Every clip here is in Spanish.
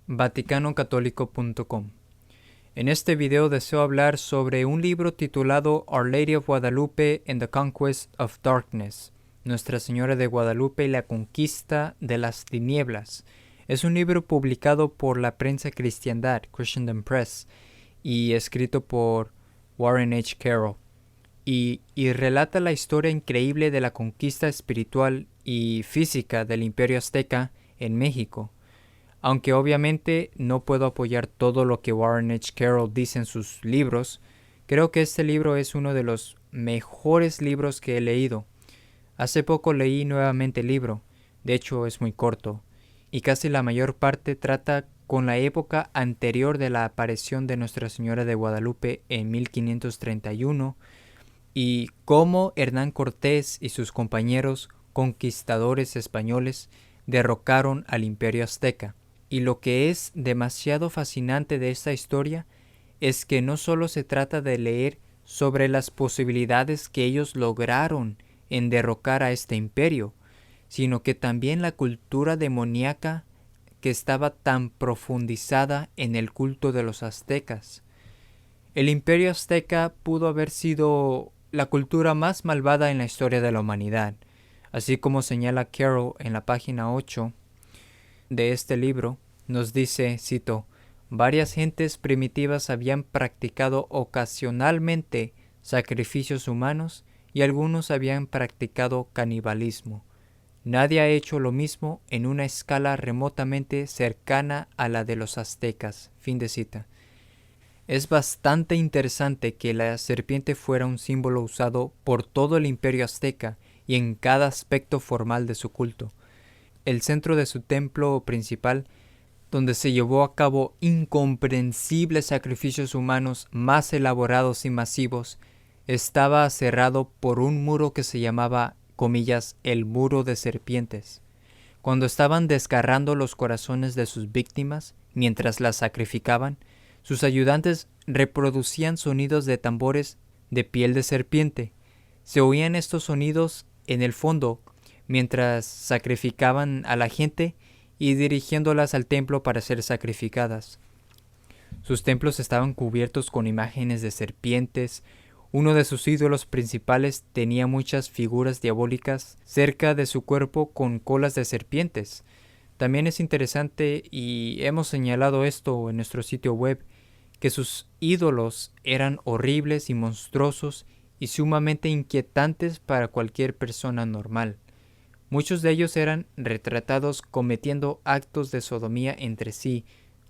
VaticanoCatólico.com. En este video deseo hablar sobre un libro titulado Our Lady of Guadalupe and the Conquest of Darkness, Nuestra Señora de Guadalupe y la Conquista de las Tinieblas. Es un libro publicado por la prensa Cristiandad, Christendom Press, y escrito por Warren H. Carroll, y relata la historia increíble de la conquista espiritual y física del Imperio Azteca en México. Aunque obviamente no puedo apoyar todo lo que Warren H. Carroll dice en sus libros, creo que este libro es uno de los mejores libros que he leído. Hace poco leí nuevamente el libro, de hecho es muy corto, y casi la mayor parte trata con la época anterior de la aparición de Nuestra Señora de Guadalupe en 1531 y cómo Hernán Cortés y sus compañeros conquistadores españoles derrocaron al Imperio Azteca. Y lo que es demasiado fascinante de esta historia es que no solo se trata de leer sobre las posibilidades que ellos lograron en derrocar a este imperio, sino que también la cultura demoníaca que estaba tan profundizada en el culto de los aztecas. El Imperio Azteca pudo haber sido la cultura más malvada en la historia de la humanidad, así como señala Carroll en la página 8 de este libro. Nos dice, cito, varias gentes primitivas habían practicado ocasionalmente sacrificios humanos y algunos habían practicado canibalismo. Nadie ha hecho lo mismo en una escala remotamente cercana a la de los aztecas. Fin de cita. Es bastante interesante que la serpiente fuera un símbolo usado por todo el imperio azteca y en cada aspecto formal de su culto. El centro de su templo principal, donde se llevó a cabo incomprensibles sacrificios humanos más elaborados y masivos, estaba cerrado por un muro que se llamaba, comillas, el muro de serpientes. Cuando estaban desgarrando los corazones de sus víctimas mientras las sacrificaban, sus ayudantes reproducían sonidos de tambores de piel de serpiente. Se oían estos sonidos en el fondo mientras sacrificaban a la gente y dirigiéndolas al templo para ser sacrificadas. Sus templos estaban cubiertos con imágenes de serpientes. Uno de sus ídolos principales tenía muchas figuras diabólicas cerca de su cuerpo con colas de serpientes. También es interesante, y hemos señalado esto en nuestro sitio web, que sus ídolos eran horribles y monstruosos y sumamente inquietantes para cualquier persona normal. Muchos de ellos eran retratados cometiendo actos de sodomía entre sí,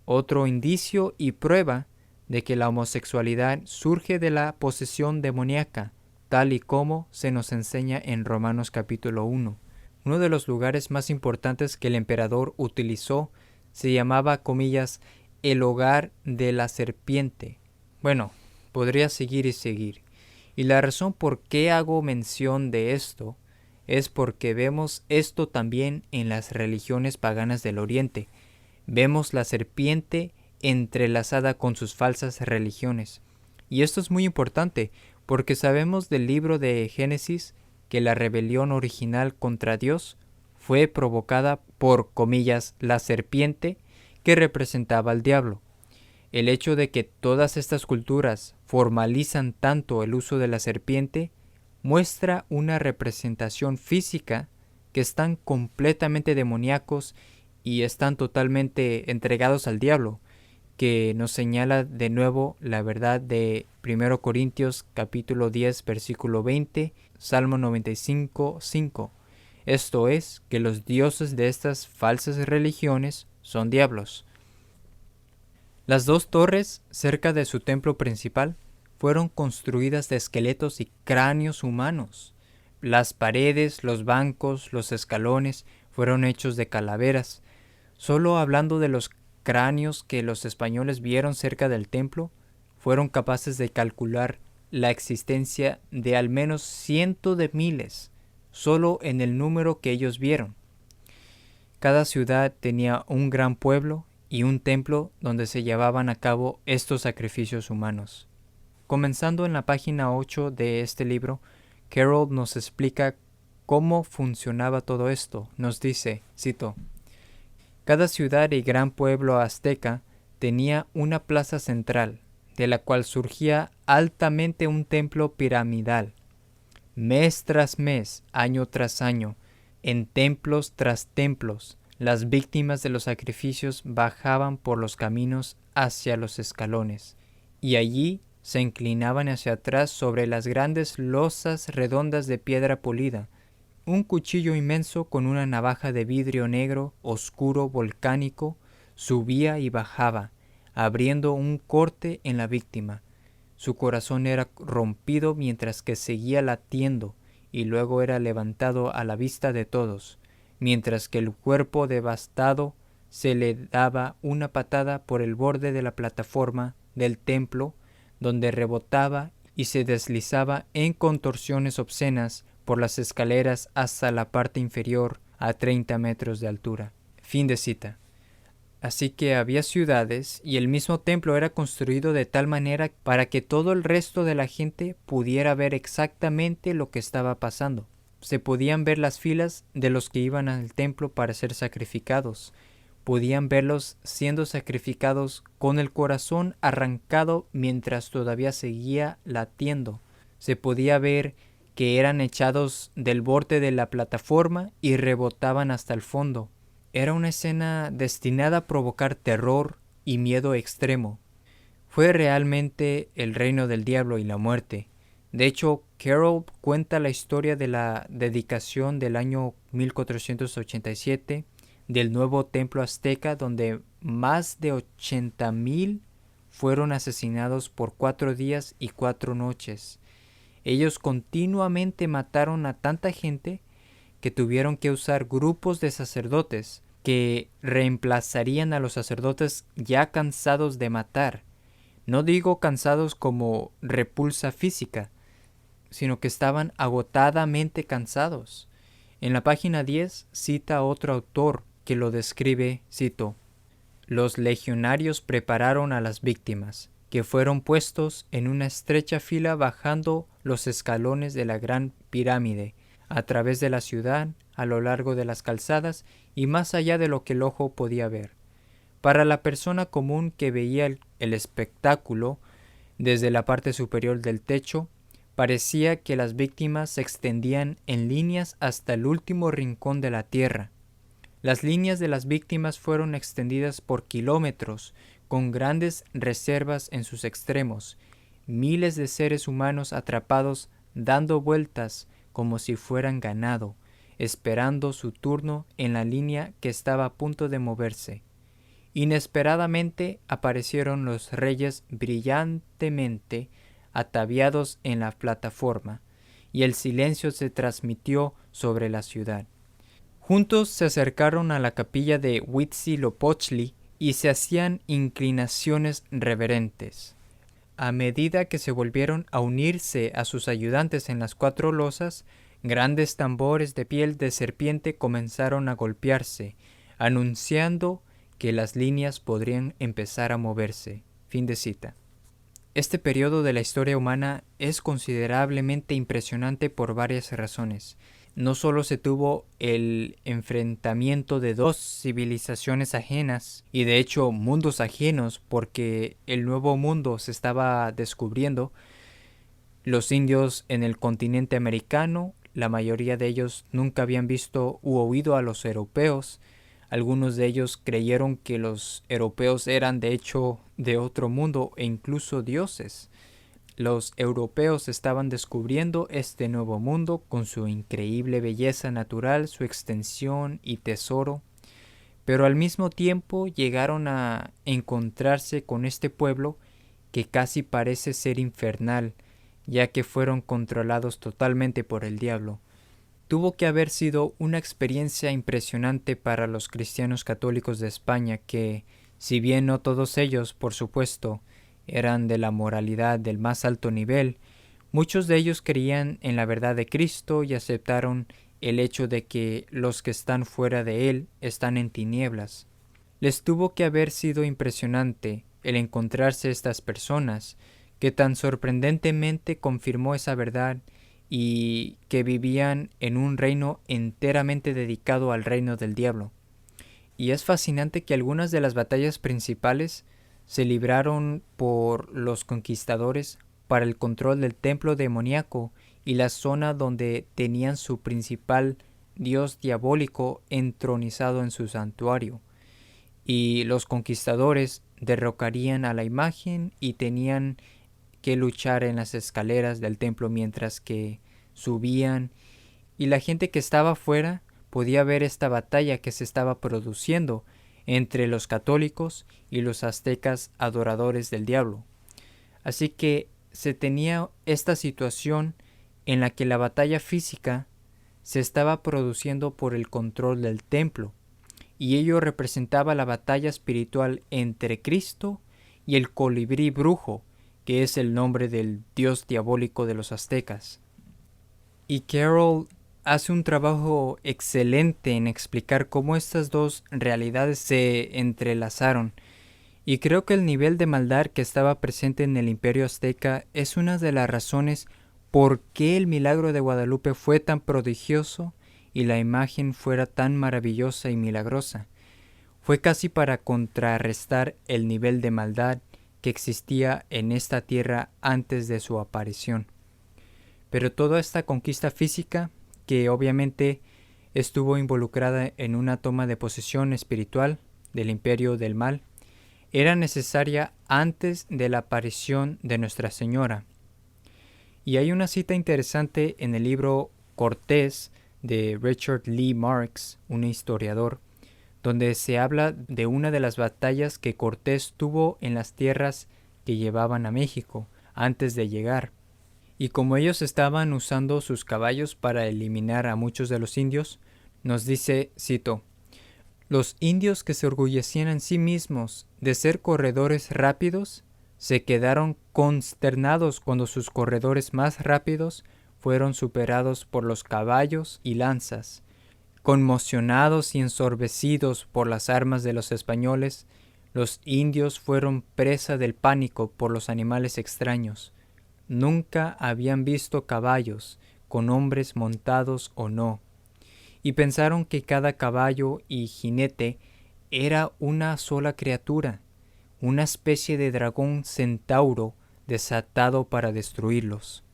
otro indicio y prueba de que la homosexualidad surge de la posesión demoníaca, tal y como se nos enseña en Romanos capítulo 1. Uno de los lugares más importantes que el emperador utilizó se llamaba, comillas, el hogar de la serpiente. Bueno, podría seguir y seguir. Y la razón por qué hago mención de esto es porque vemos esto también en las religiones paganas del Oriente. Vemos la serpiente entrelazada con sus falsas religiones. Y esto es muy importante porque sabemos del libro de Génesis que la rebelión original contra Dios fue provocada por, comillas, la serpiente que representaba al diablo. El hecho de que todas estas culturas formalizan tanto el uso de la serpiente muestra una representación física que están completamente demoníacos y están totalmente entregados al diablo, que nos señala de nuevo la verdad de 1 Corintios capítulo 10 versículo 20, Salmo 95, 5. Esto es, que los dioses de estas falsas religiones son diablos. Las dos torres cerca de su templo principal fueron construidas de esqueletos y cráneos humanos. Las paredes, los bancos, los escalones fueron hechos de calaveras. Solo hablando de los cráneos que los españoles vieron cerca del templo, fueron capaces de calcular la existencia de al menos cientos de miles, solo en el número que ellos vieron. Cada ciudad tenía un gran pueblo y un templo donde se llevaban a cabo estos sacrificios humanos. Comenzando en la página 8 de este libro, Carroll nos explica cómo funcionaba todo esto. Nos dice, cito, Cada ciudad y gran pueblo azteca tenía una plaza central, de la cual surgía altamente un templo piramidal. Mes tras mes, año tras año, en templos tras templos, las víctimas de los sacrificios bajaban por los caminos hacia los escalones, y allí se inclinaban hacia atrás sobre las grandes losas redondas de piedra polida. Un cuchillo inmenso con una navaja de vidrio negro, oscuro, volcánico, subía y bajaba, abriendo un corte en la víctima. Su corazón era rompido mientras que seguía latiendo y luego era levantado a la vista de todos, mientras que el cuerpo devastado se le daba una patada por el borde de la plataforma del templo, donde rebotaba y se deslizaba en contorsiones obscenas por las escaleras hasta la parte inferior a 30 metros de altura. Fin de cita. Así que había ciudades y el mismo templo era construido de tal manera para que todo el resto de la gente pudiera ver exactamente lo que estaba pasando. Se podían ver las filas de los que iban al templo para ser sacrificados. Podían verlos siendo sacrificados con el corazón arrancado mientras todavía seguía latiendo. Se podía ver que eran echados del borde de la plataforma y rebotaban hasta el fondo. Era una escena destinada a provocar terror y miedo extremo. Fue realmente el reino del diablo y la muerte. De hecho, Carroll cuenta la historia de la dedicación del año 1487 del nuevo templo azteca, donde más de 80,000 fueron asesinados por 4 días y 4 noches. Ellos continuamente mataron a tanta gente que tuvieron que usar grupos de sacerdotes que reemplazarían a los sacerdotes ya cansados de matar. No digo cansados como repulsa física, sino que estaban agotadamente cansados. En la página 10 cita a otro autor que lo describe, cito: los legionarios prepararon a las víctimas, que fueron puestos en una estrecha fila bajando los escalones de la gran pirámide, a través de la ciudad, a lo largo de las calzadas y más allá de lo que el ojo podía ver. Para la persona común que veía el espectáculo desde la parte superior del techo, parecía que las víctimas se extendían en líneas hasta el último rincón de la tierra. Las líneas de las víctimas fueron extendidas por kilómetros, con grandes reservas en sus extremos, miles de seres humanos atrapados dando vueltas como si fueran ganado, esperando su turno en la línea que estaba a punto de moverse. Inesperadamente aparecieron los reyes brillantemente ataviados en la plataforma, y el silencio se transmitió sobre la ciudad. Juntos se acercaron a la capilla de Huitzilopochtli y se hacían inclinaciones reverentes. A medida que se volvieron a unirse a sus ayudantes en las 4 losas, grandes tambores de piel de serpiente comenzaron a golpearse, anunciando que las líneas podrían empezar a moverse. Fin de cita. Este periodo de la historia humana es considerablemente impresionante por varias razones. No solo se tuvo el enfrentamiento de 2 civilizaciones ajenas y de hecho mundos ajenos, porque el nuevo mundo se estaba descubriendo. Los indios en el continente americano, la mayoría de ellos nunca habían visto u oído a los europeos. Algunos de ellos creyeron que los europeos eran de hecho de otro mundo e incluso dioses. Los europeos estaban descubriendo este nuevo mundo con su increíble belleza natural, su extensión y tesoro, pero al mismo tiempo llegaron a encontrarse con este pueblo que casi parece ser infernal, ya que fueron controlados totalmente por el diablo. Tuvo que haber sido una experiencia impresionante para los cristianos católicos de España que, si bien no todos ellos, por supuesto, eran de la moralidad del más alto nivel, muchos de ellos creían en la verdad de Cristo y aceptaron el hecho de que los que están fuera de Él están en tinieblas. Les tuvo que haber sido impresionante el encontrarse estas personas que tan sorprendentemente confirmó esa verdad y que vivían en un reino enteramente dedicado al reino del diablo. Y es fascinante que algunas de las batallas principales se libraron por los conquistadores para el control del templo demoníaco y la zona donde tenían su principal dios diabólico entronizado en su santuario. Y los conquistadores derrocarían a la imagen y tenían que luchar en las escaleras del templo mientras que subían, y la gente que estaba afuera podía ver esta batalla que se estaba produciendo entre los católicos y los aztecas adoradores del diablo. Así que se tenía esta situación en la que la batalla física se estaba produciendo por el control del templo, y ello representaba la batalla espiritual entre Cristo y el colibrí brujo, que es el nombre del dios diabólico de los aztecas. Y Carroll hace un trabajo excelente en explicar cómo estas dos realidades se entrelazaron, y creo que el nivel de maldad que estaba presente en el Imperio Azteca es una de las razones por qué el milagro de Guadalupe fue tan prodigioso y la imagen fuera tan maravillosa y milagrosa. Fue casi para contrarrestar el nivel de maldad que existía en esta tierra antes de su aparición. Pero toda esta conquista física, que obviamente estuvo involucrada en una toma de posesión espiritual del imperio del mal, era necesaria antes de la aparición de Nuestra Señora. Y hay una cita interesante en el libro Cortés de Richard Lee Marks, un historiador, donde se habla de una de las batallas que Cortés tuvo en las tierras que llevaban a México antes de llegar. Y como ellos estaban usando sus caballos para eliminar a muchos de los indios, nos dice, cito, los indios que se orgullecían en sí mismos de ser corredores rápidos, se quedaron consternados cuando sus corredores más rápidos fueron superados por los caballos y lanzas. Conmocionados y ensorbecidos por las armas de los españoles, los indios fueron presa del pánico por los animales extraños. Nunca habían visto caballos, con hombres montados o no, y pensaron que cada caballo y jinete era una sola criatura, una especie de dragón centauro desatado para destruirlos.